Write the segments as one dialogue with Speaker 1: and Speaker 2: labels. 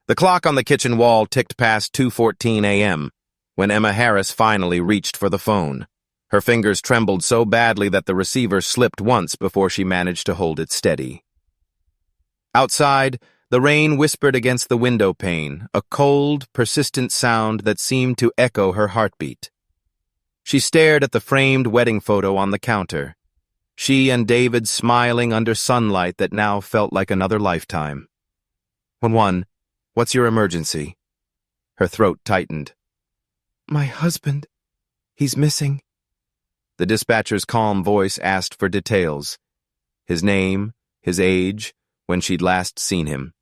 Speaker 1: The clock on the kitchen wall ticked past 2:14 a.m. when Emma Harris finally reached for the phone. Her fingers trembled so badly that the receiver slipped once before she managed to hold it steady. Outside, the rain whispered against the window pane, a cold, persistent sound that seemed to echo her heartbeat. She stared at the framed wedding photo on the counter. She and David smiling under sunlight that now felt like another lifetime. 111, what's your emergency? Her throat tightened. My husband. He's missing. The dispatcher's calm voice asked for details. His name, his age, when she'd last seen him.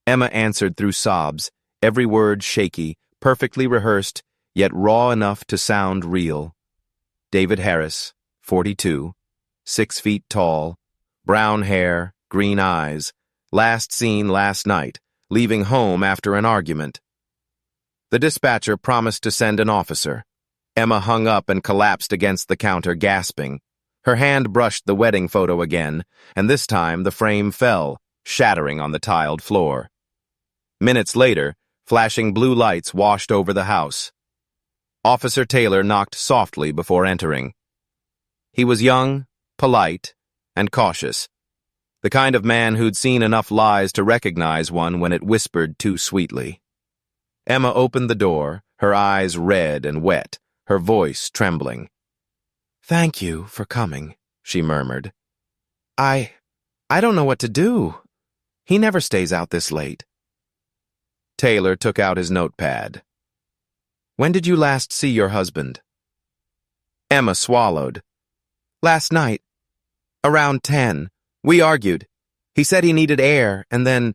Speaker 1: Emma answered through sobs, every word shaky, perfectly rehearsed, yet raw enough to sound real. David Harris, 42, 6 feet tall, brown hair, green eyes, last seen last night, leaving home after an argument. The dispatcher promised to send an officer. Emma hung up and collapsed against the counter, gasping. Her hand brushed the wedding photo again, and this time the frame fell, shattering on the tiled floor. Minutes later, flashing blue lights washed over the house. Officer Taylor knocked softly before entering. He was young, polite, and cautious, the kind of man who'd seen enough lies to recognize one when it whispered too sweetly. Emma opened the door, her eyes red and wet, her voice trembling. "Thank you for coming," she murmured. I don't know what to do. He never stays out this late." Taylor took out his notepad. "When did you last see your husband?" Emma swallowed. "Last night. Around 10. We argued. He said he needed air, and then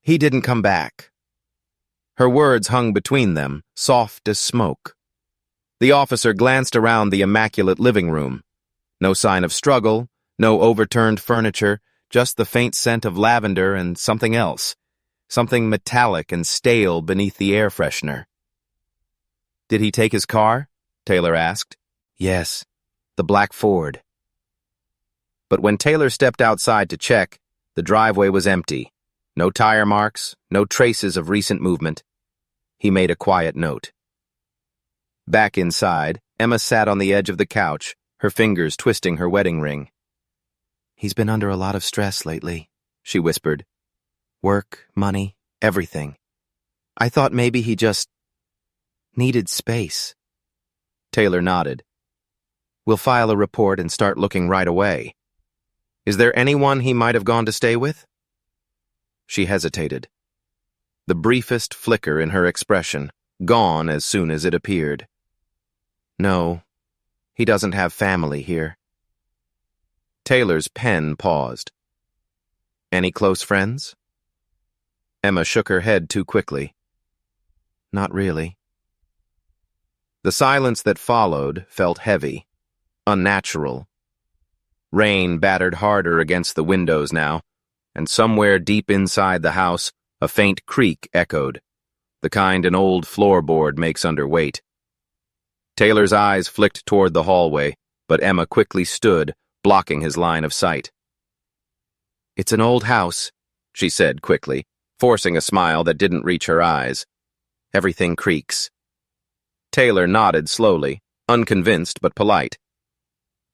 Speaker 1: he didn't come back." Her words hung between them, soft as smoke. The officer glanced around the immaculate living room. No sign of struggle, no overturned furniture, just the faint scent of lavender and something else, something metallic and stale beneath the air freshener. "Did he take his car?" Taylor asked. "Yes, the black Ford." But when Taylor stepped outside to check, the driveway was empty. No tire marks, no traces of recent movement. He made a quiet note. Back inside, Emma sat on the edge of the couch, her fingers twisting her wedding ring. "He's been under a lot of stress lately," she whispered. "Work, money, everything. I thought maybe he just needed space." Taylor nodded. "We'll file a report and start looking right away. Is there anyone he might have gone to stay with?" She hesitated. The briefest flicker in her expression, gone as soon as it appeared. "No, he doesn't have family here." Taylor's pen paused. "Any close friends?" Emma shook her head too quickly. "Not really." The silence that followed felt heavy, unnatural. Rain battered harder against the windows now, and somewhere deep inside the house, a faint creak echoed, the kind an old floorboard makes under weight. Taylor's eyes flicked toward the hallway, but Emma quickly stood, blocking his line of sight. "It's an old house," she said quickly, forcing a smile that didn't reach her eyes. "Everything creaks." Taylor nodded slowly, unconvinced but polite.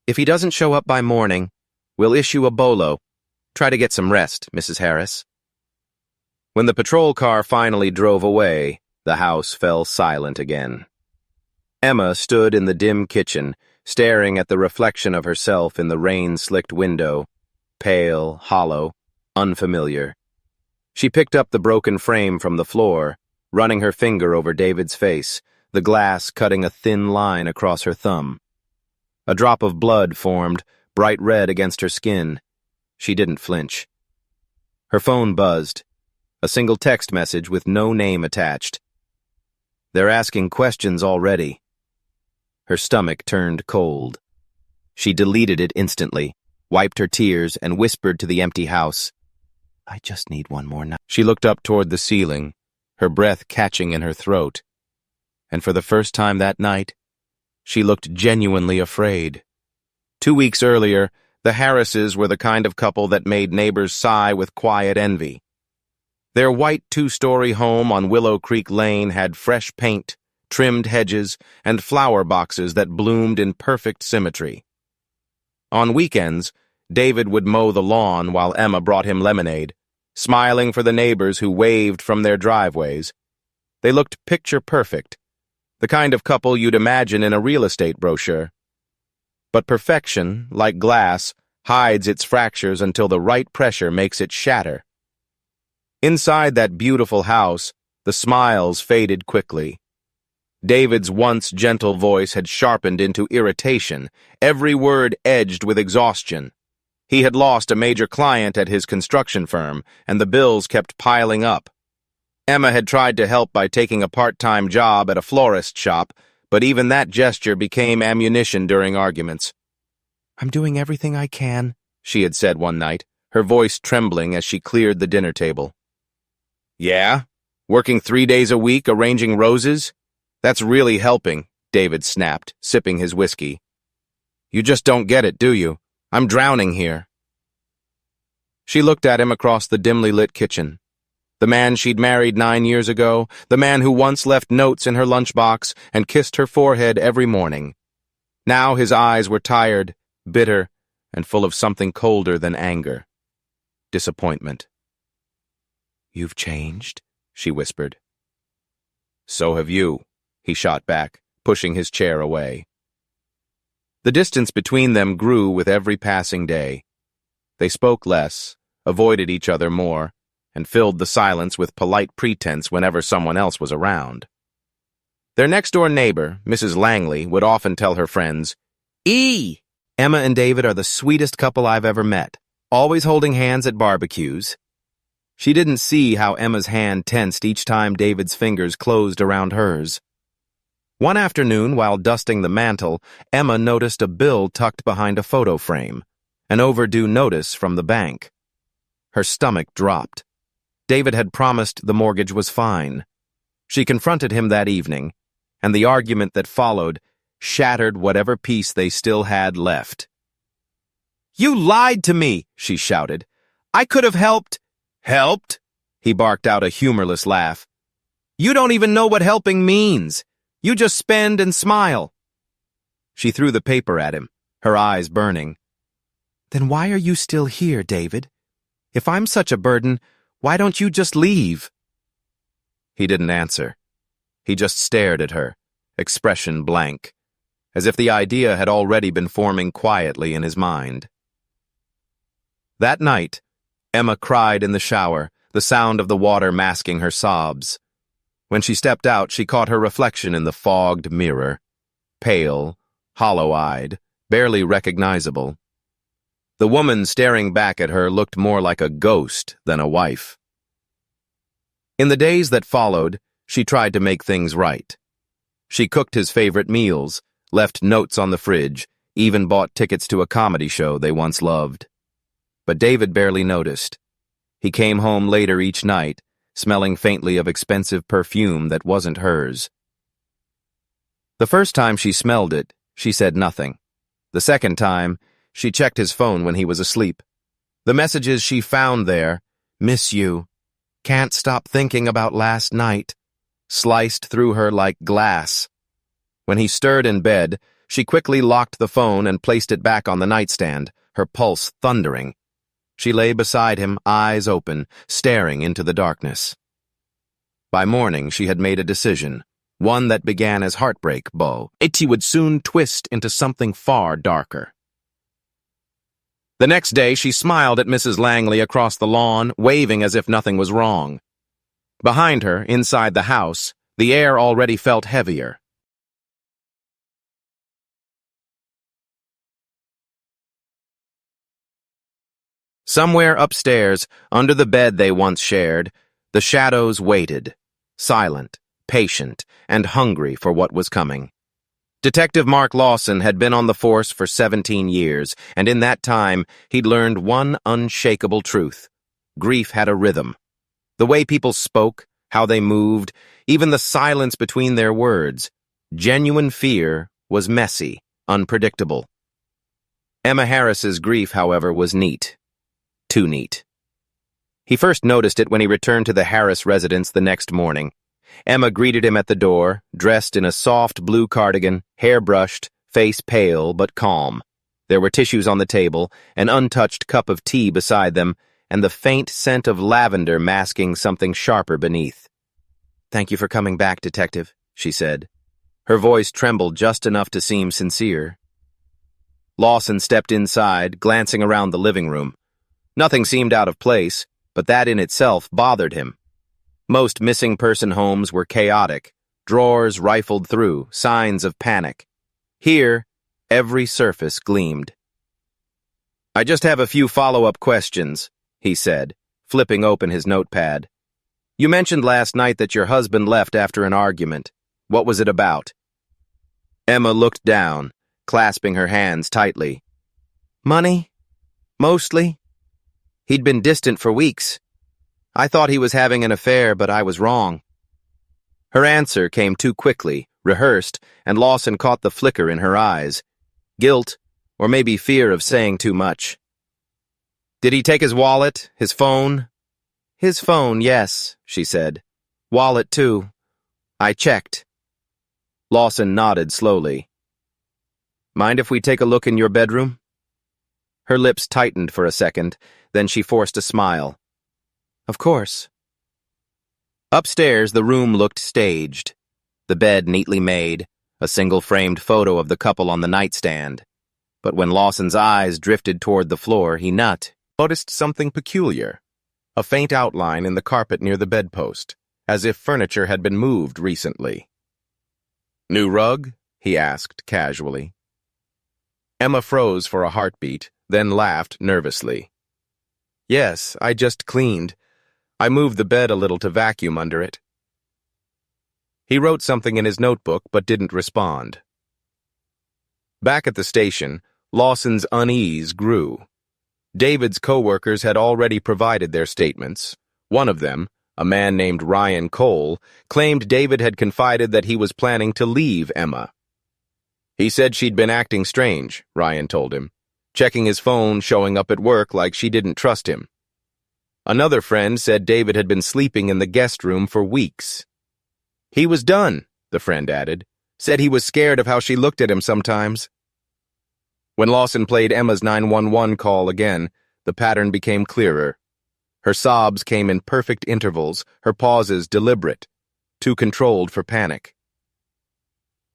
Speaker 1: "If he doesn't show up by morning, we'll issue a bolo. Try to get some rest, Mrs. Harris." When the patrol car finally drove away, the house fell silent again. Emma stood in the dim kitchen, staring at the reflection of herself in the rain-slicked window, pale, hollow, unfamiliar. She picked up the broken frame from the floor, running her finger over David's face, the glass cutting a thin line across her thumb. A drop of blood formed, bright red against her skin. She didn't flinch. Her phone buzzed. A single text message with no name attached. "They're asking questions already." Her stomach turned cold. She deleted it instantly, wiped her tears, and whispered to the empty house, "I just need one more night." She looked up toward the ceiling, her breath catching in her throat. And for the first time that night, she looked genuinely afraid. 2 weeks earlier, the Harrises were the kind of couple that made neighbors sigh with quiet envy. Their white two-story home on Willow Creek Lane had fresh paint, trimmed hedges, and flower boxes that bloomed in perfect symmetry. On weekends, David would mow the lawn while Emma brought him lemonade, smiling for the neighbors who waved from their driveways. They looked picture-perfect, the kind of couple you'd imagine in a real estate brochure. But perfection, like glass, hides its fractures until the right pressure makes it shatter. Inside that beautiful house, the smiles faded quickly. David's once gentle voice had sharpened into irritation, every word edged with exhaustion. He had lost a major client at his construction firm, and the bills kept piling up. Emma had tried to help by taking a part-time job at a florist shop, but even that gesture became ammunition during arguments. "I'm doing everything I can," she had said one night, her voice trembling as she cleared the dinner table. "Yeah? Working 3 days a week arranging roses? That's really helping," David snapped, sipping his whiskey. "You just don't get it, do you? I'm drowning here." She looked at him across the dimly lit kitchen. The man she'd married 9 years ago, the man who once left notes in her lunchbox and kissed her forehead every morning. Now his eyes were tired, bitter, and full of something colder than anger. Disappointment. "You've changed," she whispered. "So have you," he shot back, pushing his chair away. The distance between them grew with every passing day. They spoke less, avoided each other more, and filled the silence with polite pretense whenever someone else was around. Their next-door neighbor, Mrs. Langley, would often tell her friends, Emma and David are the sweetest couple I've ever met, always holding hands at barbecues." She didn't see how Emma's hand tensed each time David's fingers closed around hers. One afternoon, while dusting the mantel, Emma noticed a bill tucked behind a photo frame, an overdue notice from the bank. Her stomach dropped. David had promised the mortgage was fine. She confronted him that evening, and the argument that followed shattered whatever peace they still had left. "You lied to me," she shouted. "I could have helped." "Helped?" He barked out a humorless laugh. "You don't even know what helping means. You just spend and smile." She threw the paper at him, her eyes burning. "Then why are you still here, David? If I'm such a burden, why don't you just leave?" He didn't answer. He just stared at her, expression blank, as if the idea had already been forming quietly in his mind. That night, Emma cried in the shower, the sound of the water masking her sobs. When she stepped out, she caught her reflection in the fogged mirror, pale, hollow-eyed, barely recognizable. The woman staring back at her looked more like a ghost than a wife. In the days that followed, she tried to make things right. She cooked his favorite meals, left notes on the fridge, even bought tickets to a comedy show they once loved. But David barely noticed. He came home later each night, smelling faintly of expensive perfume that wasn't hers. The first time she smelled it, she said nothing. The second time, she checked his phone when he was asleep. The messages she found there, "Miss you," "Can't stop thinking about last night," sliced through her like glass. When he stirred in bed, she quickly locked the phone and placed it back on the nightstand, her pulse thundering. She lay beside him, eyes open, staring into the darkness. By morning, she had made a decision, one that began as heartbreak, but would soon twist into something far darker. The next day, she smiled at Mrs. Langley across the lawn, waving as if nothing was wrong. Behind her, inside the house, the air already felt heavier. Somewhere upstairs, under the bed they once shared, the shadows waited, silent, patient, and hungry for what was coming. Detective Mark Lawson had been on the force for 17 years, and in that time, he'd learned one unshakable truth. Grief had a rhythm. The way people spoke, how they moved, even the silence between their words. Genuine fear was messy, unpredictable. Emma Harris's grief, however, was neat. Too neat. He first noticed it when he returned to the Harris residence the next morning. Emma greeted him at the door, dressed in a soft blue cardigan, hair brushed, face pale but calm. There were tissues on the table, an untouched cup of tea beside them, and the faint scent of lavender masking something sharper beneath. "Thank you for coming back, Detective," she said. Her voice trembled just enough to seem sincere. Lawson stepped inside, glancing around the living room. Nothing seemed out of place, but that in itself bothered him. Most missing person homes were chaotic, drawers rifled through, signs of panic. Here, every surface gleamed. "I just have a few follow-up questions," he said, flipping open his notepad. "You mentioned last night that your husband left after an argument. What was it about?" Emma looked down, clasping her hands tightly. "Money? Mostly. He'd been distant for weeks. I thought he was having an affair, but I was wrong." Her answer came too quickly, rehearsed, and Lawson caught the flicker in her eyes. Guilt, or maybe fear of saying too much. "Did he take his wallet, his phone?" "His phone, yes," she said. "Wallet, too. I checked." Lawson nodded slowly. "Mind if we take a look in your bedroom?" Her lips tightened for a second, then she forced a smile. "Of course." Upstairs, the room looked staged. The bed neatly made, a single framed photo of the couple on the nightstand. But when Lawson's eyes drifted toward the floor, he noticed something peculiar. A faint outline in the carpet near the bedpost, as if furniture had been moved recently. "New rug?" he asked casually. Emma froze for a heartbeat, then laughed nervously. "Yes, I just cleaned. I moved the bed a little to vacuum under it." He wrote something in his notebook but didn't respond. Back at the station, Lawson's unease grew. David's co-workers had already provided their statements. One of them, a man named Ryan Cole, claimed David had confided that he was planning to leave Emma. "He said she'd been acting strange," Ryan told him, checking his phone, showing up at work like she didn't trust him. Another friend said David had been sleeping in the guest room for weeks. "He was done," the friend added. "Said he was scared of how she looked at him sometimes." When Lawson played Emma's 911 call again, the pattern became clearer. Her sobs came in perfect intervals, her pauses deliberate, too controlled for panic.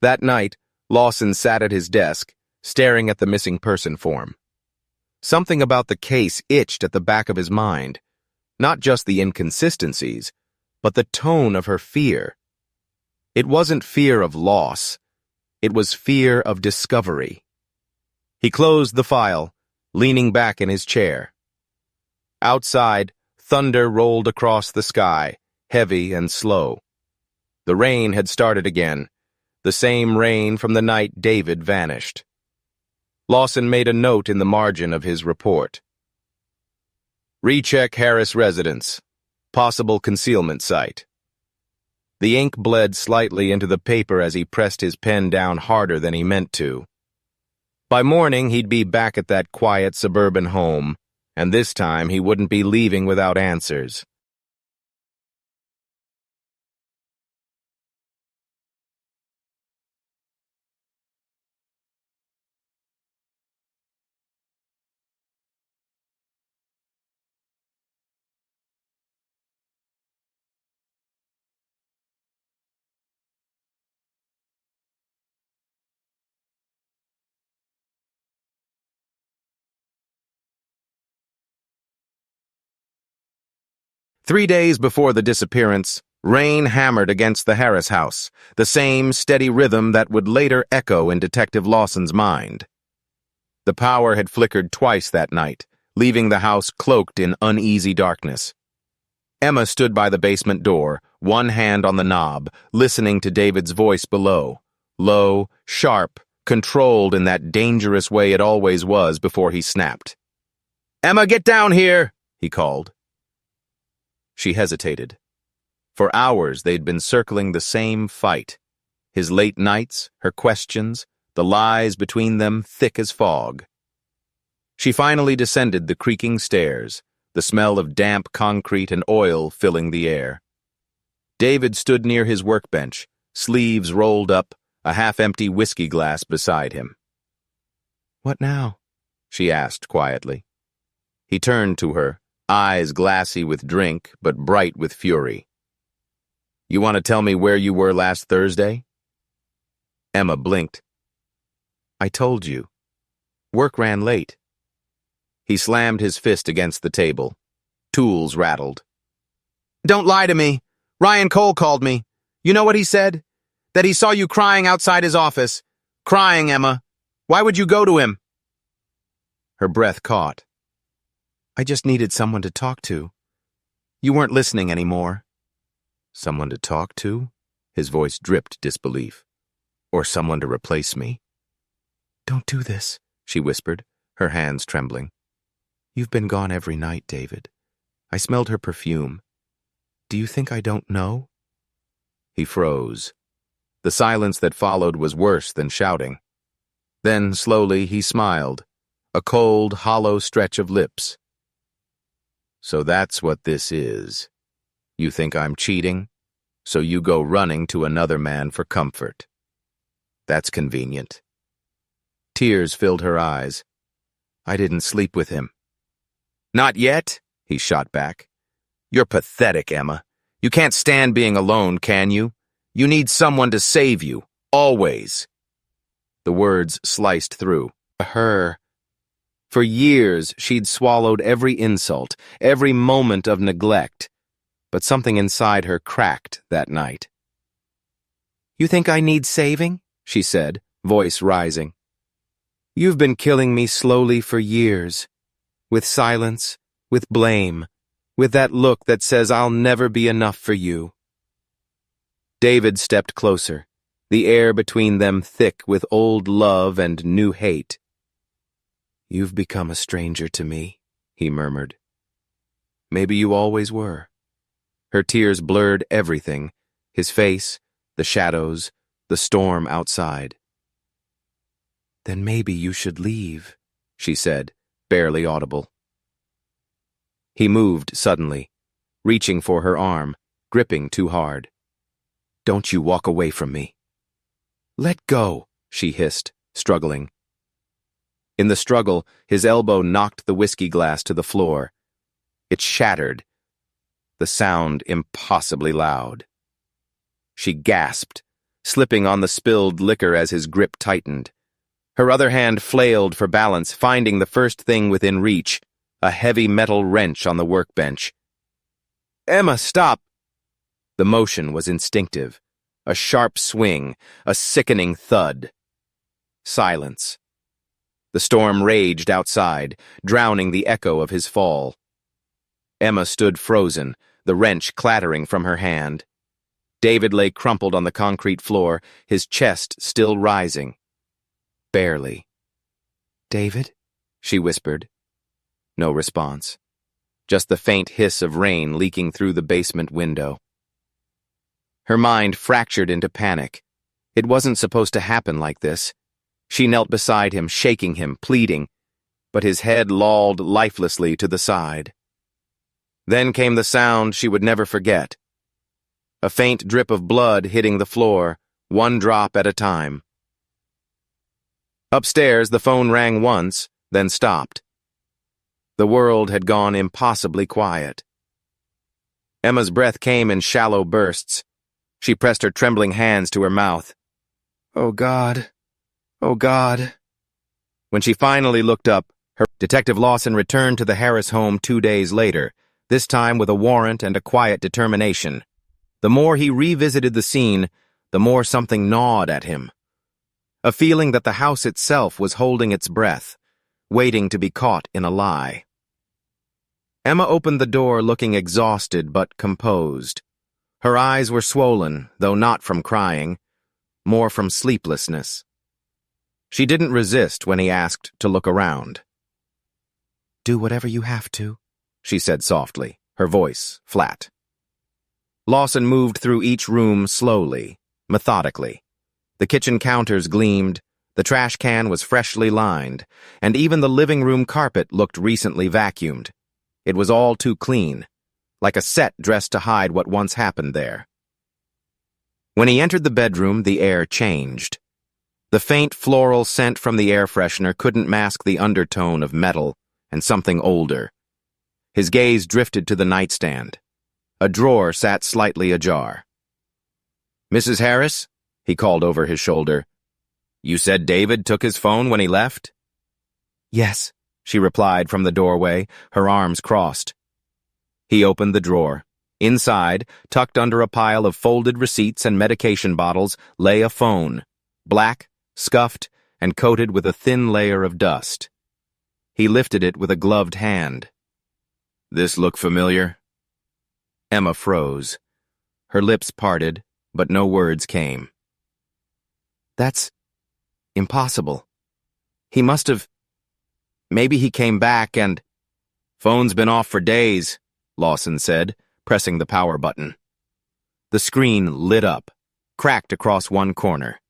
Speaker 1: That night, Lawson sat at his desk, staring at the missing person form. Something about the case itched at the back of his mind, not just the inconsistencies, but the tone of her fear. It wasn't fear of loss, it was fear of discovery. He closed the file, leaning back in his chair. Outside, thunder rolled across the sky, heavy and slow. The rain had started again, the same rain from the night David vanished. Lawson made a note in the margin of his report. "Recheck Harris residence. Possible concealment site." The ink bled slightly into the paper as he pressed his pen down harder than he meant to. By morning, he'd be back at that quiet suburban home, and this time he wouldn't be leaving without answers. "3 days before the disappearance, rain hammered against the Harris house, the same steady rhythm that would later echo in Detective Lawson's mind. The power had flickered twice that night, leaving the house cloaked in uneasy darkness. Emma stood by the basement door, one hand on the knob, listening to David's voice below, low, sharp, controlled in that dangerous way it always was before he snapped. "Emma, get down here!" he called. She hesitated. For hours they'd been circling the same fight. His late nights, her questions, the lies between them thick as fog. She finally descended the creaking stairs, the smell of damp concrete and oil filling the air. David stood near his workbench, sleeves rolled up, a half-empty whiskey glass beside him. "What now?" she asked quietly. He turned to her, eyes glassy with drink but bright with fury. "You want to tell me where you were last Thursday?" Emma blinked. "I told you. Work ran late." He slammed his fist against the table. Tools rattled. "Don't lie to me. Ryan Cole called me. You know what he said? That he saw you crying outside his office. Crying, Emma. Why would you go to him?" Her breath caught. "I just needed someone to talk to. You weren't listening anymore." "Someone to talk to?" His voice dripped disbelief. "Or someone to replace me?" "Don't do this," she whispered, her hands trembling. "You've been gone every night, David. I smelled her perfume. Do you think I don't know?" He froze. The silence that followed was worse than shouting. Then, slowly, he smiled, a cold, hollow stretch of lips. "So that's what this is. You think I'm cheating? So you go running to another man for comfort. That's convenient." Tears filled her eyes. "I didn't sleep with him." "Not yet," he shot back. "You're pathetic, Emma. You can't stand being alone, can you? You need someone to save you, always." The words sliced through. Her. For years, she'd swallowed every insult, every moment of neglect, but something inside her cracked that night. "You think I need saving?" she said, voice rising. "You've been killing me slowly for years, with silence, with blame, with that look that says I'll never be enough for you." David stepped closer, the air between them thick with old love and new hate. "You've become a stranger to me," he murmured. "Maybe you always were." Her tears blurred everything, his face, the shadows, the storm outside. "Then maybe you should leave," she said, barely audible. He moved suddenly, reaching for her arm, gripping too hard. "Don't you walk away from me." "Let go," she hissed, struggling. In the struggle, his elbow knocked the whiskey glass to the floor. It shattered, the sound impossibly loud. She gasped, slipping on the spilled liquor as his grip tightened. Her other hand flailed for balance, finding the first thing within reach, a heavy metal wrench on the workbench. "Emma, stop!" The motion was instinctive. A sharp swing, a sickening thud. Silence. The storm raged outside, drowning the echo of his fall. Emma stood frozen, the wrench clattering from her hand. David lay crumpled on the concrete floor, his chest still rising. Barely. "David?" she whispered. No response. Just the faint hiss of rain leaking through the basement window. Her mind fractured into panic. It wasn't supposed to happen like this. She knelt beside him, shaking him, pleading, but his head lolled lifelessly to the side. Then came the sound she would never forget. A faint drip of blood hitting the floor, one drop at a time. Upstairs, the phone rang once, then stopped. The world had gone impossibly quiet. Emma's breath came in shallow bursts. She pressed her trembling hands to her mouth. "Oh, God. Oh, God." When she finally looked up, Detective Lawson returned to the Harris home 2 days later, this time with a warrant and a quiet determination. The more he revisited the scene, the more something gnawed at him. A feeling that the house itself was holding its breath, waiting to be caught in a lie. Emma opened the door looking exhausted but composed. Her eyes were swollen, though not from crying, more from sleeplessness. She didn't resist when he asked to look around. "Do whatever you have to," she said softly, her voice flat. Lawson moved through each room slowly, methodically. The kitchen counters gleamed, the trash can was freshly lined, and even the living room carpet looked recently vacuumed. It was all too clean, like a set dressed to hide what once happened there. When he entered the bedroom, the air changed. The faint floral scent from the air freshener couldn't mask the undertone of metal and something older. His gaze drifted to the nightstand. A drawer sat slightly ajar. "Mrs. Harris?" he called over his shoulder. "You said David took his phone when he left?" "Yes," she replied from the doorway, her arms crossed. He opened the drawer. Inside, tucked under a pile of folded receipts and medication bottles, lay a phone, black, scuffed, and coated with a thin layer of dust. He lifted it with a gloved hand. "This look familiar?" Emma froze. Her lips parted, but no words came. "That's impossible. He must have... Maybe he came back and..." "Phone's been off for days," Lawson said, pressing the power button. The screen lit up, cracked across one corner.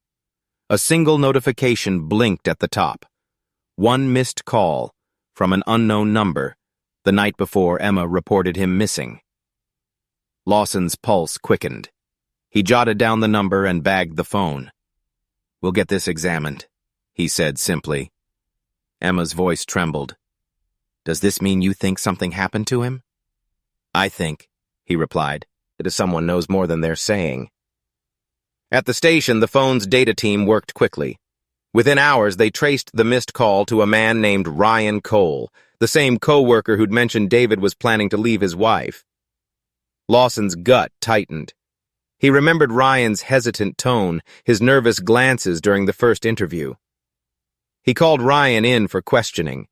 Speaker 1: A single notification blinked at the top. One missed call from an unknown number the night before Emma reported him missing. Lawson's pulse quickened. He jotted down the number and bagged the phone. "We'll get this examined," he said simply. Emma's voice trembled. "Does this mean you think something happened to him?" "I think," he replied, "that someone knows more than they're saying." At the station, the phone's data team worked quickly. Within hours, they traced the missed call to a man named Ryan Cole, the same co-worker who'd mentioned David was planning to leave his wife. Lawson's gut tightened. He remembered Ryan's hesitant tone, his nervous glances during the first interview. He called Ryan in for questioning.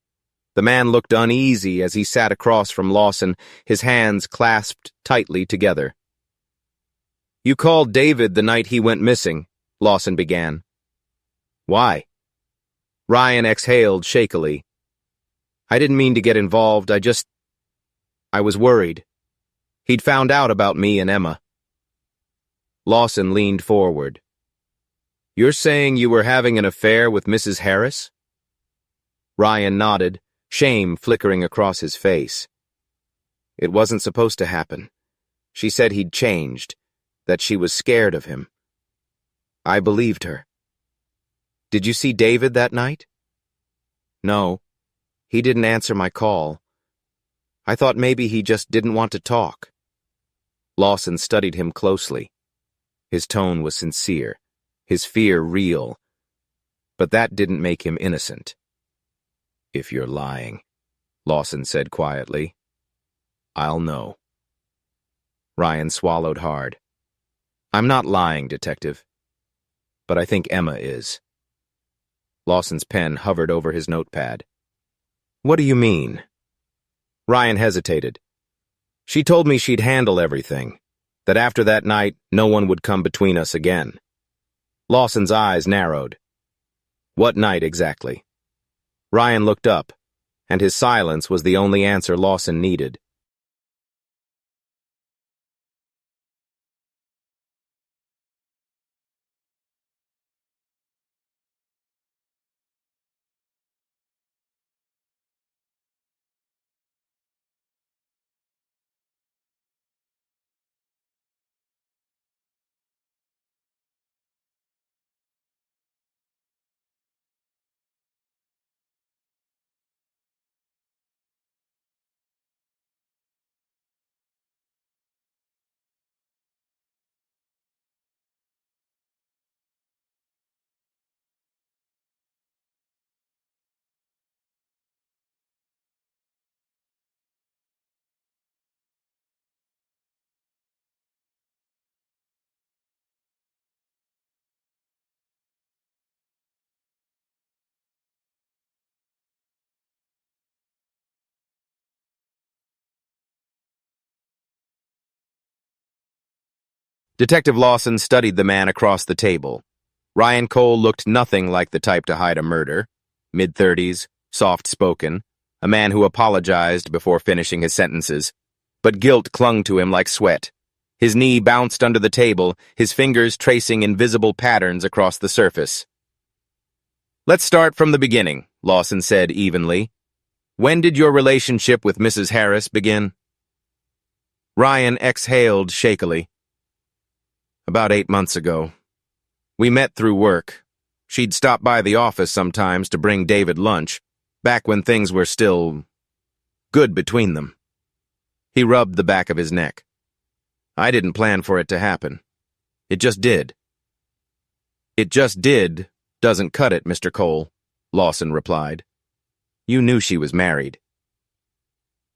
Speaker 1: The man looked uneasy as he sat across from Lawson, his hands clasped tightly together. "You called David the night he went missing," Lawson began. "Why?" Ryan exhaled shakily. "I didn't mean to get involved, I was worried. He'd found out about me and Emma." Lawson leaned forward. "You're saying you were having an affair with Mrs. Harris?" Ryan nodded, shame flickering across his face. "It wasn't supposed to happen. She said he'd changed, that she was scared of him. I believed her." "Did you see David that night?" "No. He didn't answer my call. I thought maybe he just didn't want to talk." Lawson studied him closely. His tone was sincere, his fear real. But that didn't make him innocent. "If you're lying," Lawson said quietly, "I'll know." Ryan swallowed hard. "I'm not lying, Detective. But I think Emma is." Lawson's pen hovered over his notepad. "What do you mean?" Ryan hesitated. "She told me she'd handle everything, that after that night, no one would come between us again." Lawson's eyes narrowed. "What night exactly?" Ryan looked up, and his silence was the only answer Lawson needed. Detective Lawson studied the man across the table. Ryan Cole looked nothing like the type to hide a murder. Mid-30s, soft-spoken, a man who apologized before finishing his sentences. But guilt clung to him like sweat. His knee bounced under the table, his fingers tracing invisible patterns across the surface. "Let's start from the beginning," Lawson said evenly. When did your relationship with Mrs. Harris begin? Ryan exhaled shakily. About 8 months ago. We met through work. She'd stop by the office sometimes to bring David lunch, back when things were still good between them. He rubbed the back of his neck. I didn't plan for it to happen. It just did. It just did doesn't cut it, Mr. Cole, Lawson replied. You knew she was married.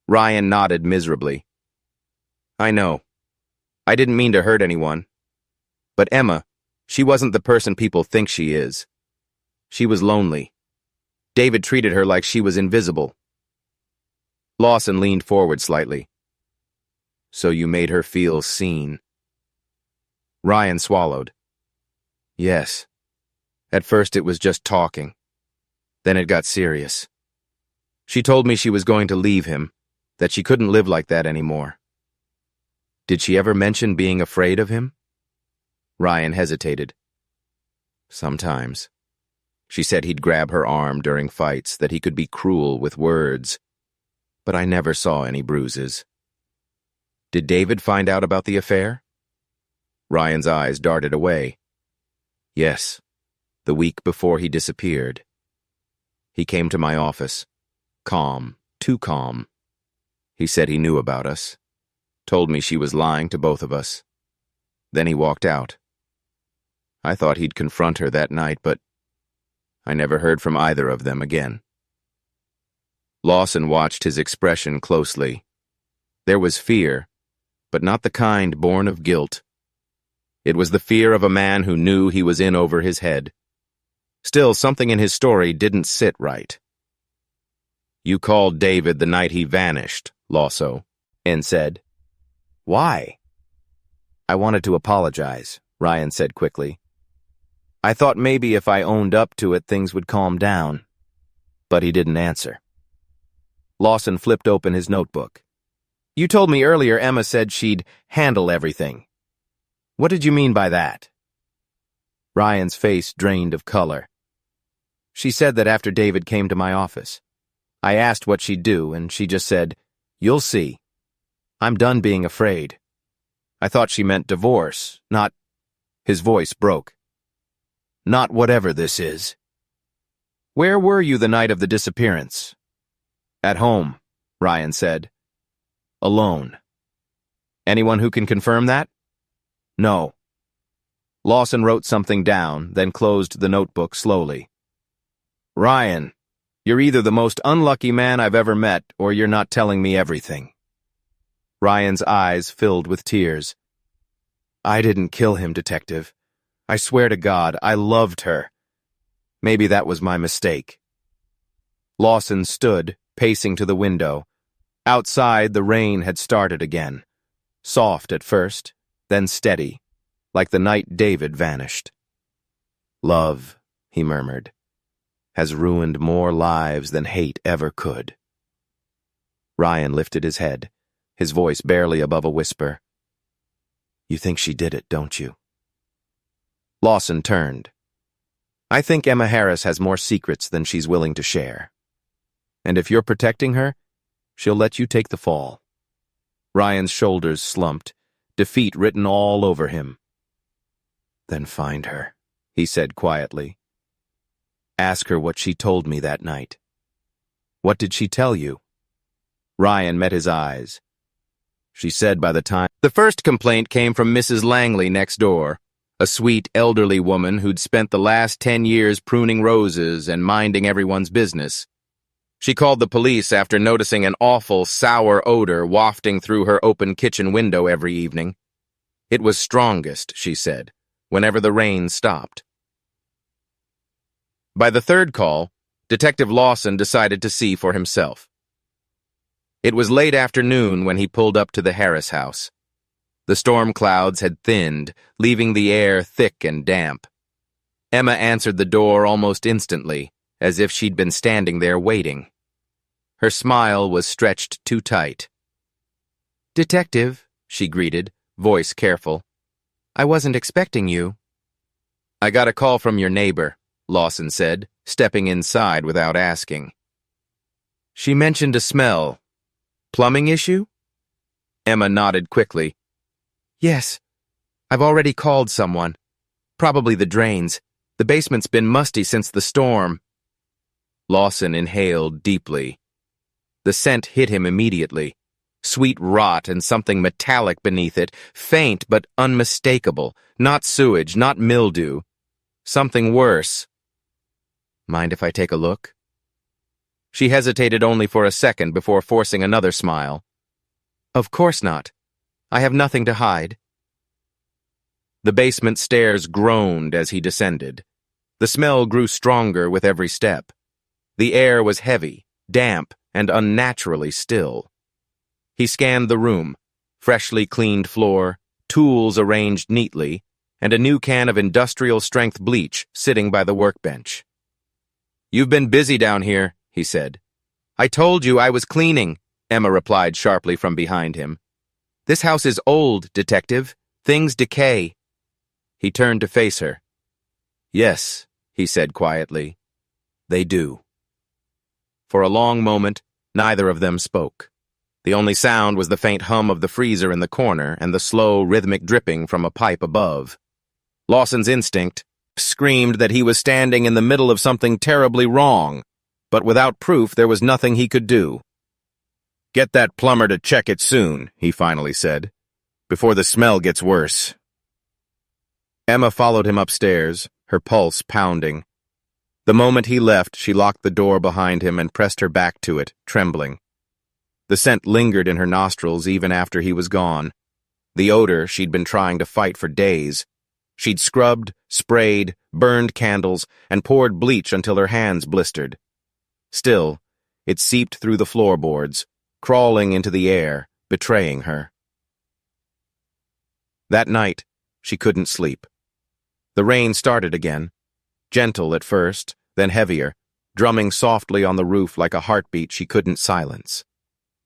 Speaker 1: Ryan nodded miserably. I know. I didn't mean to hurt anyone. But Emma, she wasn't the person people think she is. She was lonely. David treated her like she was invisible. Lawson leaned forward slightly. So you made her feel seen. Ryan swallowed. Yes. At first it was just talking. Then it got serious. She told me she was going to leave him, that she couldn't live like that anymore. Did she ever mention being afraid of him? Ryan hesitated. Sometimes. She said he'd grab her arm during fights, that he could be cruel with words. But I never saw any bruises. Did David find out about the affair? Ryan's eyes darted away. Yes, the week before he disappeared. He came to my office. Calm, too calm. He said he knew about us. Told me she was lying to both of us. Then he walked out. I thought he'd confront her that night, but I never heard from either of them again. Lawson watched his expression closely. There was fear, but not the kind born of guilt. It was the fear of a man who knew he was in over his head. Still, something in his story didn't sit right. You called David the night he vanished, Lawson said. Why? I wanted to apologize, Ryan said quickly. I thought maybe if I owned up to it, things would calm down. But he didn't answer. Lawson flipped open his notebook. You told me earlier Emma said she'd handle everything. What did you mean by that? Ryan's face drained of color. She said that after David came to my office. I asked what she'd do, and she just said, You'll see. I'm done being afraid. I thought she meant divorce, not... His voice broke. Not whatever this is. Where were you the night of the disappearance? At home, Ryan said. Alone. Anyone who can confirm that? No. Lawson wrote something down, then closed the notebook slowly. Ryan, you're either the most unlucky man I've ever met, or you're not telling me everything. Ryan's eyes filled with tears. I didn't kill him, Detective. I swear to God, I loved her. Maybe that was my mistake. Lawson stood, pacing to the window. Outside, the rain had started again. Soft at first, then steady, like the night David vanished. Love, he murmured, has ruined more lives than hate ever could. Ryan lifted his head, his voice barely above a whisper. You think she did it, don't you? Lawson turned. I think Emma Harris has more secrets than she's willing to share. And if you're protecting her, she'll let you take the fall. Ryan's shoulders slumped, defeat written all over him. Then find her, he said quietly. Ask her what she told me that night. What did she tell you? Ryan met his eyes. She said by the time... The first complaint came from Mrs. Langley next door, a sweet elderly woman who'd spent the last 10 years pruning roses and minding everyone's business. She called the police after noticing an awful, sour odor wafting through her open kitchen window every evening. It was strongest, she said, whenever the rain stopped. By the third call, Detective Lawson decided to see for himself. It was late afternoon when he pulled up to the Harris house. The storm clouds had thinned, leaving the air thick and damp. Emma answered the door almost instantly, as if she'd been standing there waiting. Her smile was stretched too tight. Detective, she greeted, voice careful. I wasn't expecting you. I got a call from your neighbor, Lawson said, stepping inside without asking. She mentioned a smell. Plumbing issue? Emma nodded quickly. Yes. I've already called someone. Probably the drains. The basement's been musty since the storm. Lawson inhaled deeply. The scent hit him immediately. Sweet rot and something metallic beneath it, faint but unmistakable. Not sewage, not mildew. Something worse. Mind if I take a look? She hesitated only for a second before forcing another smile. Of course not. I have nothing to hide. The basement stairs groaned as he descended. The smell grew stronger with every step. The air was heavy, damp, and unnaturally still. He scanned the room, freshly cleaned floor, tools arranged neatly, and a new can of industrial-strength bleach sitting by the workbench. You've been busy down here, he said. I told you I was cleaning, Emma replied sharply from behind him. This house is old, Detective. Things decay. He turned to face her. Yes, he said quietly. They do. For a long moment, neither of them spoke. The only sound was the faint hum of the freezer in the corner and the slow, rhythmic dripping from a pipe above. Lawson's instinct screamed that he was standing in the middle of something terribly wrong, but without proof there was nothing he could do. Get that plumber to check it soon, he finally said, before the smell gets worse. Emma followed him upstairs, her pulse pounding. The moment he left, she locked the door behind him and pressed her back to it, trembling. The scent lingered in her nostrils even after he was gone. The odor she'd been trying to fight for days. She'd scrubbed, sprayed, burned candles, and poured bleach until her hands blistered. Still, it seeped through the floorboards, crawling into the air, betraying her. That night, she couldn't sleep. The rain started again, gentle at first, then heavier, drumming softly on the roof like a heartbeat she couldn't silence.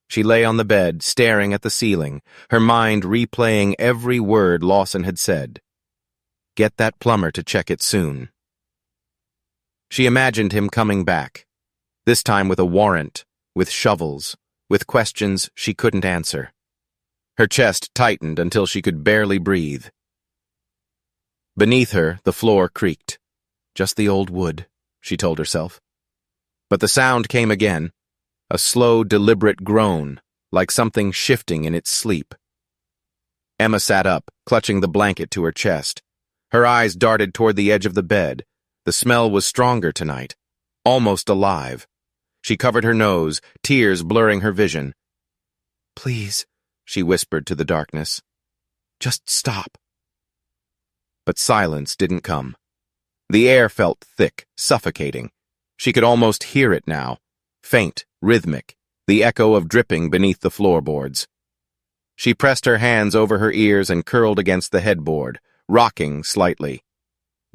Speaker 1: She lay on the bed, staring at the ceiling, her mind replaying every word Lawson had said. Get that plumber to check it soon. She imagined him coming back, this time with a warrant, with shovels, with questions she couldn't answer. Her chest tightened until she could barely breathe. Beneath her, the floor creaked. Just the old wood, she told herself. But the sound came again, a slow, deliberate groan, like something shifting in its sleep. Emma sat up, clutching the blanket to her chest. Her eyes darted toward the edge of the bed. The smell was stronger tonight, almost alive. She covered her nose, tears blurring her vision. Please, she whispered to the darkness. Just stop. But silence didn't come. The air felt thick, suffocating. She could almost hear it now, faint, rhythmic, the echo of dripping beneath the floorboards. She pressed her hands over her ears and curled against the headboard, rocking slightly.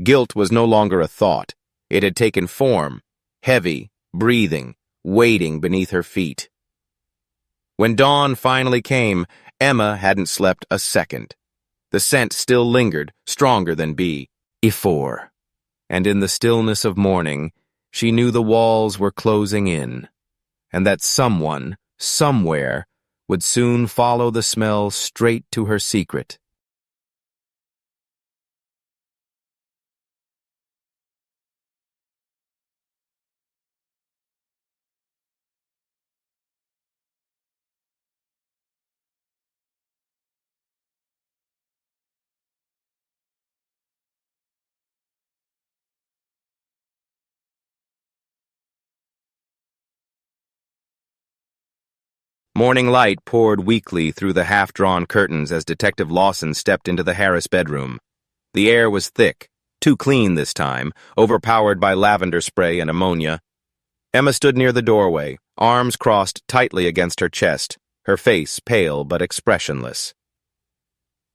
Speaker 1: Guilt was no longer a thought. It had taken form, heavy, breathing, waiting beneath her feet. When dawn finally came, Emma hadn't slept a second. The scent still lingered, stronger than before. And in the stillness of morning, she knew the walls were closing in, and that someone, somewhere, would soon follow the smell straight to her secret. Morning light poured weakly through the half-drawn curtains as Detective Lawson stepped into the Harris bedroom. The air was thick, too clean this time, overpowered by lavender spray and ammonia. Emma stood near the doorway, arms crossed tightly against her chest, her face pale but expressionless.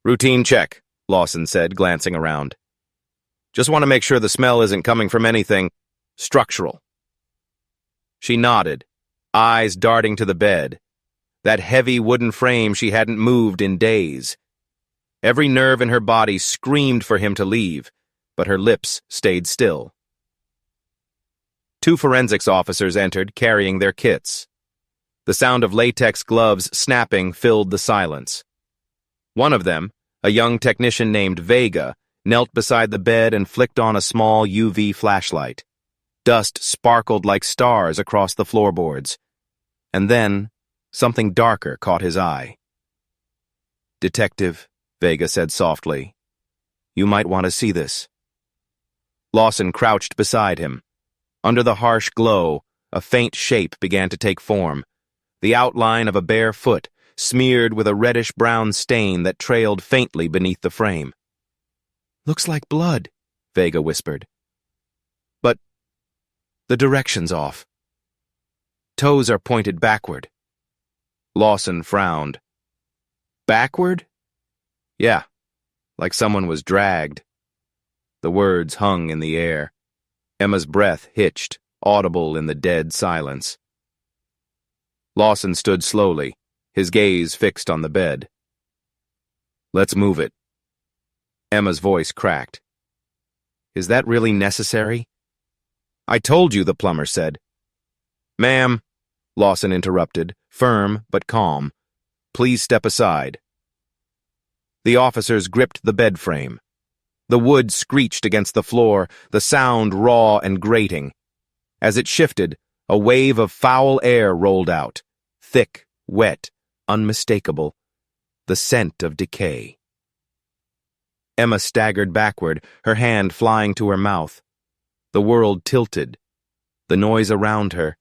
Speaker 1: Routine check, Lawson said, glancing around. Just want to make sure the smell isn't coming from anything structural. She nodded, eyes darting to the bed. That heavy wooden frame she hadn't moved in days. Every nerve in her body screamed for him to leave, but her lips stayed still. Two forensics officers entered, carrying their kits. The sound of latex gloves snapping filled the silence. One of them, a young technician named Vega, knelt beside the bed and flicked on a small UV flashlight. Dust sparkled like stars across the floorboards. And then, something darker caught his eye. "Detective," Vega said softly, "you might want to see this." Lawson crouched beside him. Under the harsh glow, a faint shape began to take form, the outline of a bare foot, smeared with a reddish-brown stain that trailed faintly beneath the frame. "Looks like blood," Vega whispered. "But the direction's off. Toes are pointed backward." Lawson frowned. "Backward?" "Yeah, like someone was dragged." The words hung in the air. Emma's breath hitched, audible in the dead silence. Lawson stood slowly, his gaze fixed on the bed. "Let's move it." Emma's voice cracked. "Is that really necessary?" "I told you," the plumber said. "Ma'am," Lawson interrupted, firm but calm. "Please step aside." The officers gripped the bed frame. The wood screeched against the floor, the sound raw and grating. As it shifted, a wave of foul air rolled out, thick, wet, unmistakable, the scent of decay. Emma staggered backward, her hand flying to her mouth. The world tilted. The noise around her,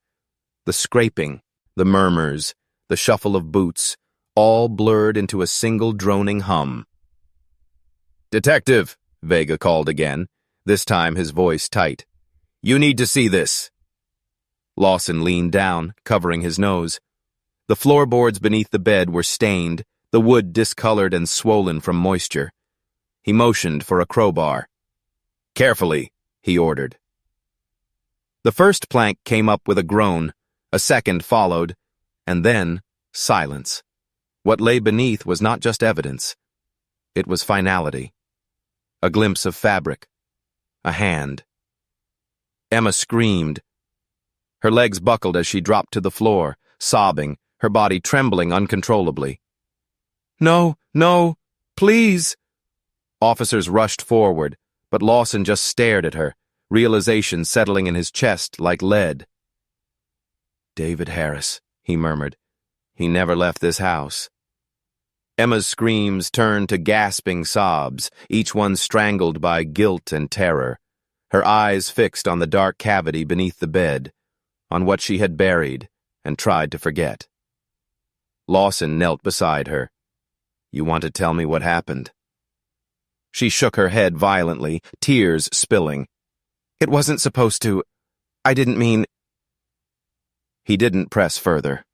Speaker 1: the scraping, the murmurs, the shuffle of boots, all blurred into a single droning hum. "Detective," Vega called again, this time his voice tight. "You need to see this." Lawson leaned down, covering his nose. The floorboards beneath the bed were stained, the wood discolored and swollen from moisture. He motioned for a crowbar. "Carefully," he ordered. The first plank came up with a groan, a second followed, and then silence. What lay beneath was not just evidence. It was finality. A glimpse of fabric. A hand. Emma screamed. Her legs buckled as she dropped to the floor, sobbing, her body trembling uncontrollably. "No, no, please!" Officers rushed forward, but Lawson just stared at her, realization settling in his chest like lead. "David Harris," he murmured. "He never left this house." Emma's screams turned to gasping sobs, each one strangled by guilt and terror, her eyes fixed on the dark cavity beneath the bed, on what she had buried and tried to forget. Lawson knelt beside her. "You want to tell me what happened?" She shook her head violently, tears spilling. "It wasn't supposed to. I didn't mean—" He didn't press further.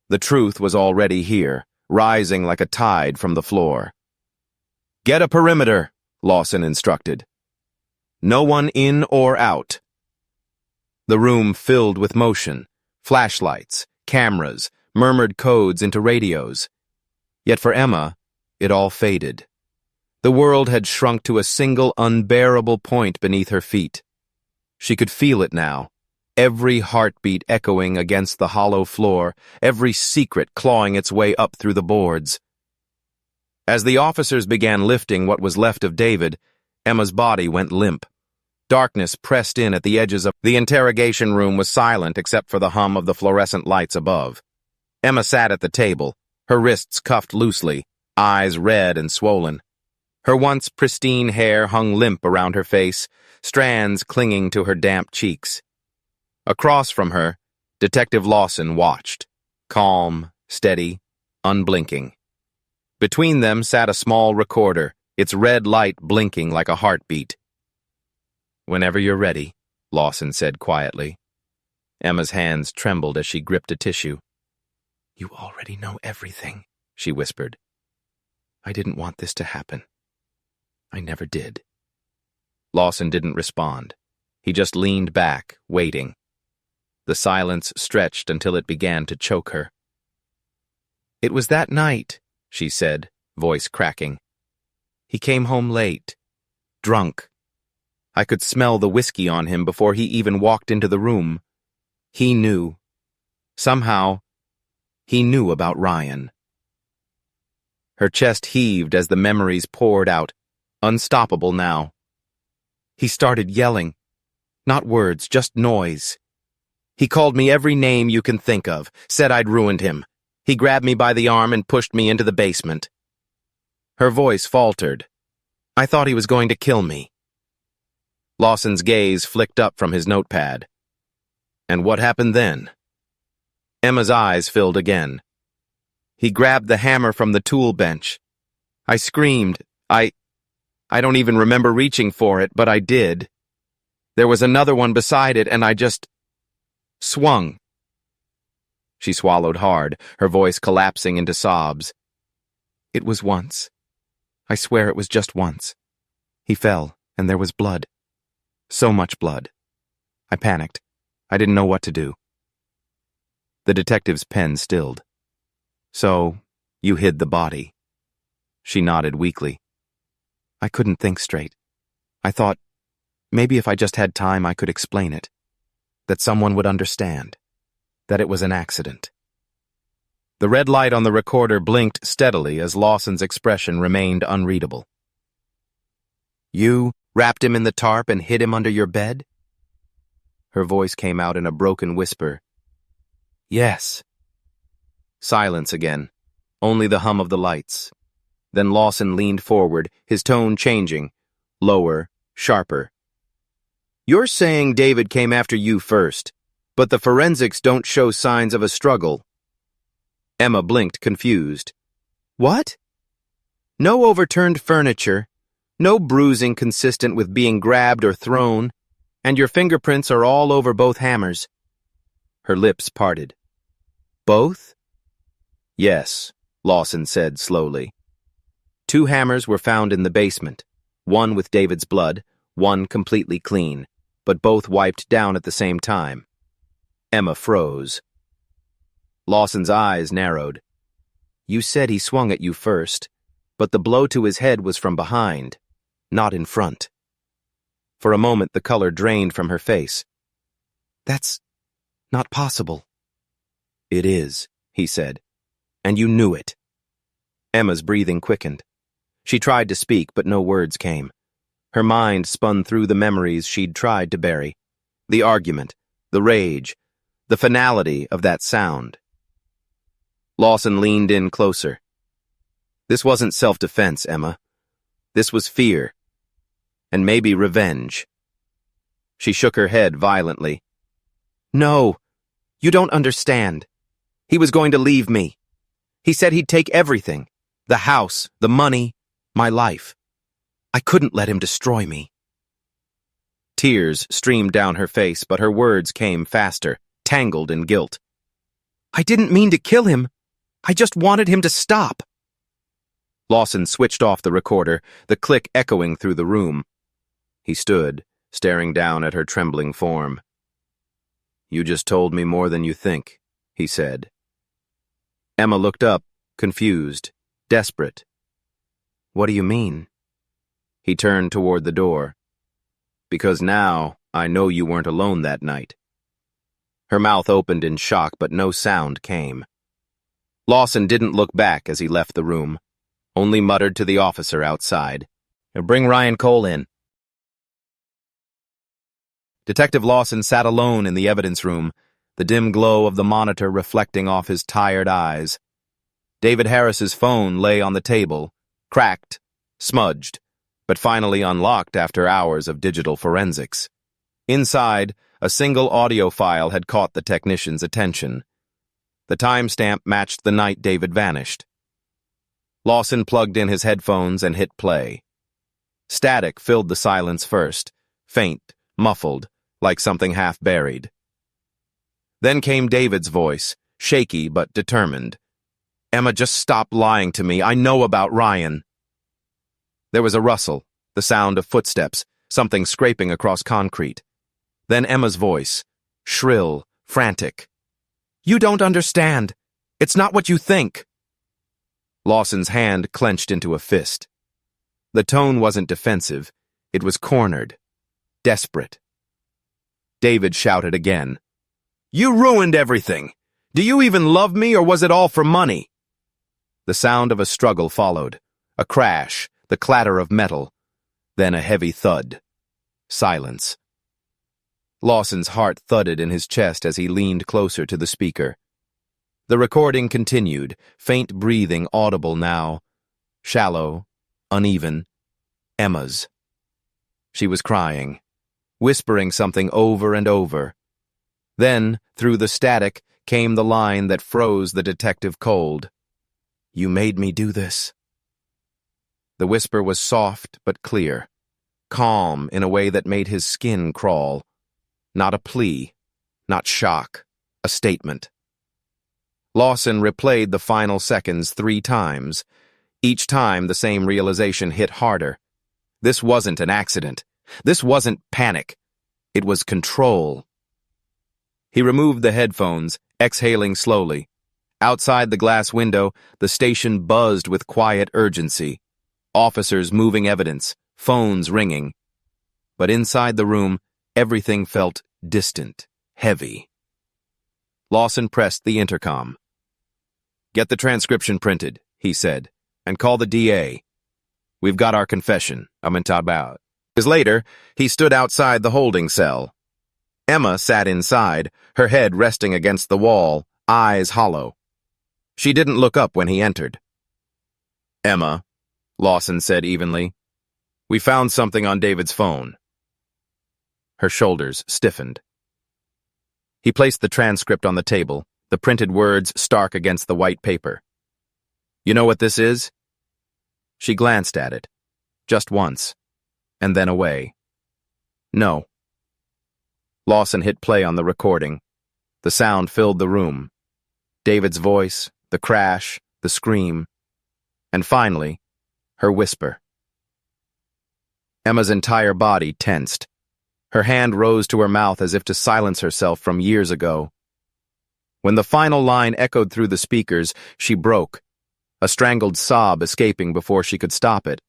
Speaker 1: The truth was already here, rising like a tide from the floor. "Get a perimeter," Lawson instructed. "No one in or out." The room filled with motion, flashlights, cameras, murmured codes into radios. Yet for Emma, it all faded. The world had shrunk to a single unbearable point beneath her feet. She could feel it now, every heartbeat echoing against the hollow floor, every secret clawing its way up through the boards. As the officers began lifting what was left of David, Emma's body went limp. Darkness pressed in at the edges of the interrogation room was silent except for the hum of the fluorescent lights above. Emma sat at the table, her wrists cuffed loosely, eyes red and swollen. Her once pristine hair hung limp around her face, strands clinging to her damp cheeks. Across from her, Detective Lawson watched, calm, steady, unblinking. Between them sat a small recorder, its red light blinking like a heartbeat. "Whenever you're ready," Lawson said quietly. Emma's hands trembled as she gripped a tissue. "You already know everything," she whispered. "I didn't want this to happen. I never did." Lawson didn't respond. He just leaned back, waiting. The silence stretched until it began to choke her. "It was that night," she said, voice cracking. "He came home late, drunk. I could smell the whiskey on him before he even walked into the room. He knew. Somehow, he knew about Ryan. Her chest heaved as the memories poured out, unstoppable now. He started yelling. Not words, just noise. He called me every name you can think of, said I'd ruined him. He grabbed me by the arm and pushed me into the basement. Her voice faltered. I thought he was going to kill me. Lawson's gaze flicked up from his notepad. And what happened then? Emma's eyes filled again. He grabbed the hammer from the tool bench. I screamed. I don't even remember reaching for it, but I did. There was another one beside it, and I just swung. She swallowed hard, her voice collapsing into sobs. It was once. I swear it was just once. He fell, and there was blood. So much blood. I panicked. I didn't know what to do. The detective's pen stilled. So, you hid the body. She nodded weakly. I couldn't think straight. I thought, maybe if I just had time I could explain it. That someone would understand. That it was an accident. The red light on the recorder blinked steadily as Lawson's expression remained unreadable. You wrapped him in the tarp and hid him under your bed? Her voice came out in a broken whisper. Yes. Silence again, only the hum of the lights. Then Lawson leaned forward, his tone changing, lower, sharper. You're saying David came after you first, but the forensics don't show signs of a struggle. Emma blinked, confused. What? No overturned furniture, no bruising consistent with being grabbed or thrown, and your fingerprints are all over both hammers. Her lips parted. Both? Yes, Lawson said slowly. 2 hammers were found in the basement, one with David's blood, one completely clean, but both wiped down at the same time. Emma froze. Lawson's eyes narrowed. You said he swung at you first, but the blow to his head was from behind, not in front. For a moment the color drained from her face. That's not possible. It is, he said. And you knew it. Emma's breathing quickened. She tried to speak, but no words came. Her mind spun through the memories she'd tried to bury. The argument, the rage, the finality of that sound. Lawson leaned in closer. This wasn't self-defense, Emma. This was fear. And maybe revenge. She shook her head violently. No, you don't understand. He was going to leave me. He said he'd take everything. The house, the money, my life. I couldn't let him destroy me. Tears streamed down her face, but her words came faster, tangled in guilt. I didn't mean to kill him. I just wanted him to stop. Lawson switched off the recorder, the click echoing through the room. He stood, staring down at her trembling form. You just told me more than you think, he said. Emma looked up, confused, desperate. What do you mean? He turned toward the door. Because now I know you weren't alone that night. Her mouth opened in shock, but no sound came. Lawson didn't look back as he left the room, only muttered to the officer outside, Bring Ryan Cole in. Detective Lawson sat alone in the evidence room, the dim glow of the monitor reflecting off his tired eyes. David Harris's phone lay on the table, cracked, smudged, but finally unlocked after hours of digital forensics. Inside, a single audio file had caught the technician's attention. The timestamp matched the night David vanished. Lawson plugged in his headphones and hit play. Static filled the silence first, faint, muffled, like something half-buried. Then came David's voice, shaky but determined. Emma, just stop lying to me. I know about Ryan. There was a rustle, the sound of footsteps, something scraping across concrete. Then Emma's voice, shrill, frantic. You don't understand. It's not what you think. Lawson's hand clenched into a fist. The tone wasn't defensive. It was cornered. desperate. David shouted again. "You ruined everything! Do you even love me, or was it all for money?" The sound of a struggle followed. A crash, the clatter of metal, then a heavy thud. Silence. Lawson's heart thudded in his chest as he leaned closer to the speaker. The recording continued, faint breathing audible now. Shallow, uneven. Emma's. She was crying, whispering something over and over. Then, through the static, came the line that froze the detective cold. "You made me do this." The whisper was soft but clear, calm in a way that made his skin crawl. Not a plea, not shock, a statement. Lawson replayed the final seconds 3 times. Each time the same realization hit harder. This wasn't an accident. This wasn't panic. It was control. He removed the headphones, exhaling slowly. Outside the glass window, the station buzzed with quiet urgency. Officers moving evidence, phones ringing. But inside the room, everything felt distant, heavy. Lawson pressed the intercom. "Get the transcription printed," he said, "and call the DA. We've got our confession, about." Later, he stood outside the holding cell. Emma sat inside, her head resting against the wall, eyes hollow. She didn't look up when he entered. "Emma," Lawson said evenly, "we found something on David's phone." Her shoulders stiffened. He placed the transcript on the table, the printed words stark against the white paper. "You know what this is?" She glanced at it, just once, and then away. "No." Lawson hit play on the recording. The sound filled the room. David's voice, the crash, the scream, and finally, her whisper. Emma's entire body tensed. Her hand rose to her mouth as if to silence herself from years ago. When the final line echoed through the speakers, she broke, a strangled sob escaping before she could stop it.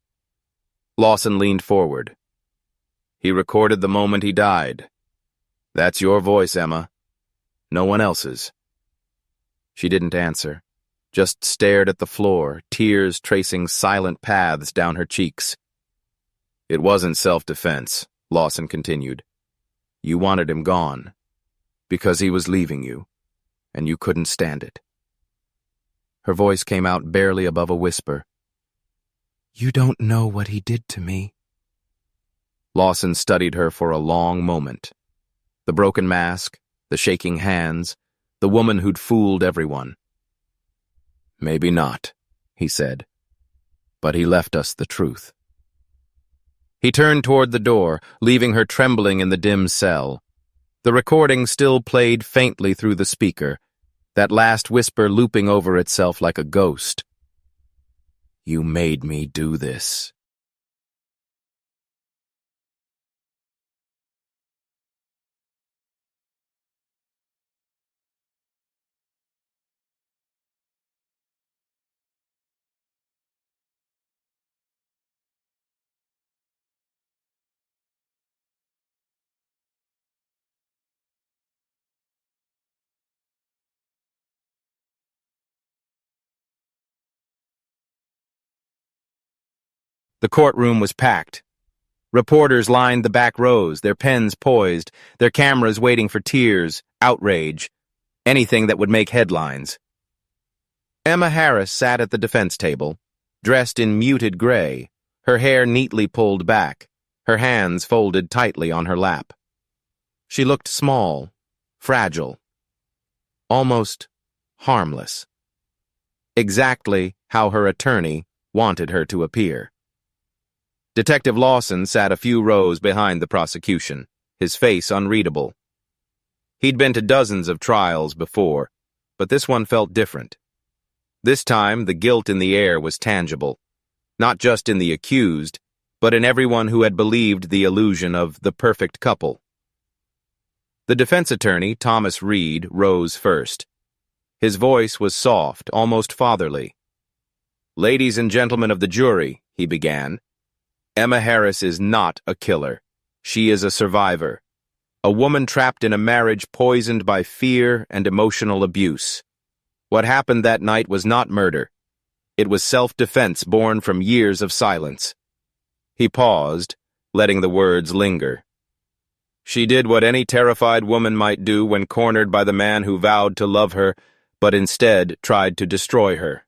Speaker 1: Lawson leaned forward. "He recorded the moment he died. That's your voice, Emma. No one else's." She didn't answer, just stared at the floor, tears tracing silent paths down her cheeks. "It wasn't self-defense," Lawson continued. "You wanted him gone, because he was leaving you, and you couldn't stand it." Her voice came out barely above a whisper. "You don't know what he did to me." Lawson studied her for a long moment. The broken mask, the shaking hands, the woman who'd fooled everyone. "Maybe not," he said, "but he left us the truth." He turned toward the door, leaving her trembling in the dim cell. The recording still played faintly through the speaker, that last whisper looping over itself like a ghost. "You made me do this." The courtroom was packed. Reporters lined the back rows, their pens poised, their cameras waiting for tears, outrage, anything that would make headlines. Emma Harris sat at the defense table, dressed in muted gray, her hair neatly pulled back, her hands folded tightly on her lap. She looked small, fragile, almost harmless. Exactly how her attorney wanted her to appear. Detective Lawson sat a few rows behind the prosecution, his face unreadable. He'd been to dozens of trials before, but this one felt different. This time, the guilt in the air was tangible, not just in the accused, but in everyone who had believed the illusion of the perfect couple. The defense attorney, Thomas Reed, rose first. His voice was soft, almost fatherly. "Ladies and gentlemen of the jury," he began, "Emma Harris is not a killer. She is a survivor, a woman trapped in a marriage poisoned by fear and emotional abuse. What happened that night was not murder. It was self-defense born from years of silence. He paused, letting the words linger. She did what any terrified woman might do when cornered by the man who vowed to love her, but instead tried to destroy her.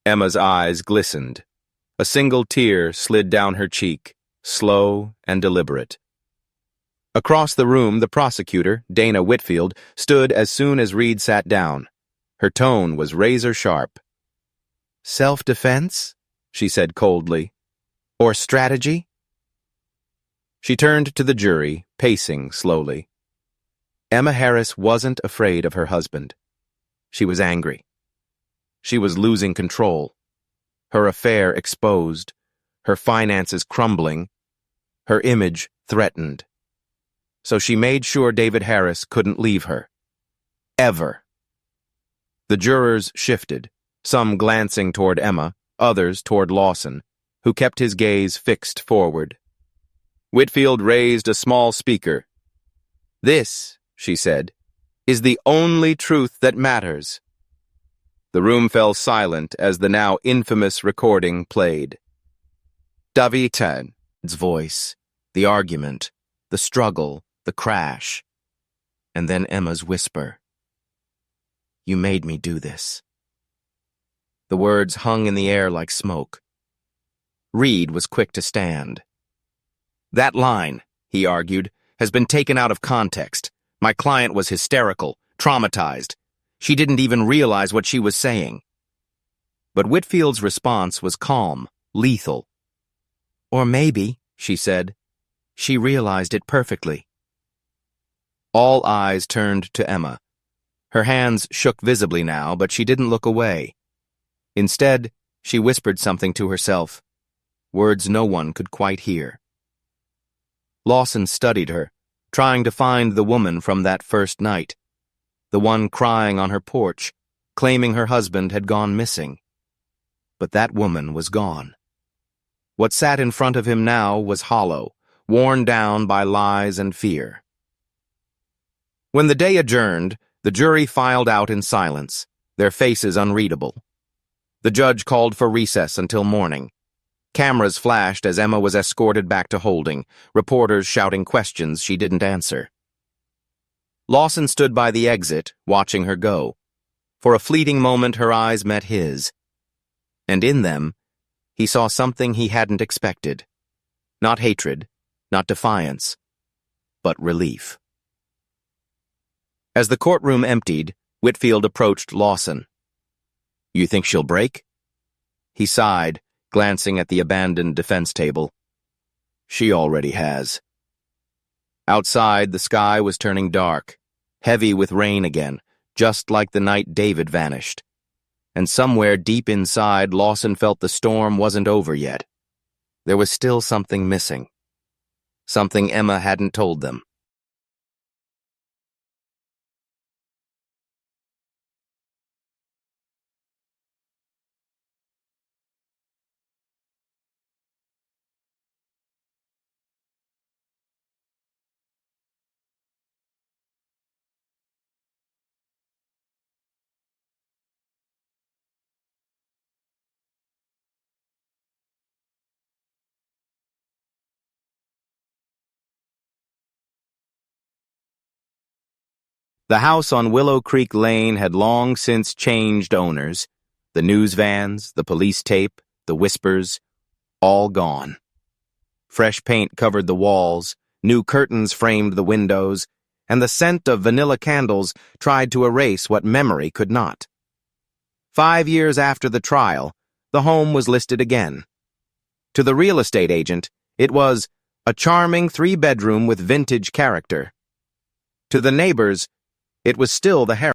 Speaker 1: Emma's eyes glistened. A single tear slid down her cheek, slow and deliberate. Across the room, the prosecutor, Dana Whitfield, stood as soon as Reed sat down. Her tone was razor-sharp. "Self-defense?" she said coldly. "Or strategy?" She turned to the jury, pacing slowly. Emma Harris wasn't afraid of her husband. She was angry. She was losing control. Her affair exposed, her finances crumbling, her image threatened. So she made sure David Harris couldn't leave her. Ever. The jurors shifted, some glancing toward Emma, others toward Lawson, who kept his gaze fixed forward. Whitfield raised a small speaker. "This," she said, "is the only truth that matters." The room fell silent as the now infamous recording played. David's voice, the argument, the struggle, the crash, and then Emma's whisper. "You made me do this." The words hung in the air like smoke. Reed was quick to stand. "That line," he argued, "has been taken out of context. My client was hysterical, traumatized. She didn't even realize what she was saying." But Whitfield's response was calm, lethal. "Or maybe," she said, "she realized it perfectly." All eyes turned to Emma. Her hands shook visibly now, but she didn't look away. Instead, she whispered something to herself, words no one could quite hear. Lawson studied her, trying to find the woman from that first night, the one crying on her porch, claiming her husband had gone missing. But that woman was gone. What sat in front of him now was hollow, worn down by lies and fear. When the day adjourned, the jury filed out in silence, their faces unreadable. The judge called for recess until morning. Cameras flashed as Emma was escorted back to holding, reporters shouting questions she didn't answer. Lawson stood by the exit, watching her go. For a fleeting moment, her eyes met his. And in them, he saw something he hadn't expected. Not hatred, not defiance, but relief. As the courtroom emptied, Whitfield approached Lawson. "You think she'll break?" He sighed, glancing at the abandoned defense table. "She already has." Outside, the sky was turning dark, heavy with rain again, just like the night David vanished. And somewhere deep inside, Lawson felt the storm wasn't over yet. There was still something missing. Something Emma hadn't told them. The house on Willow Creek Lane had long since changed owners. The news vans, the police tape, the whispers, all gone. Fresh paint covered the walls, new curtains framed the windows, and the scent of vanilla candles tried to erase what memory could not. 5 years after the trial, the home was listed again. To the real estate agent, it was a charming 3-bedroom with vintage character. To the neighbors, it was still the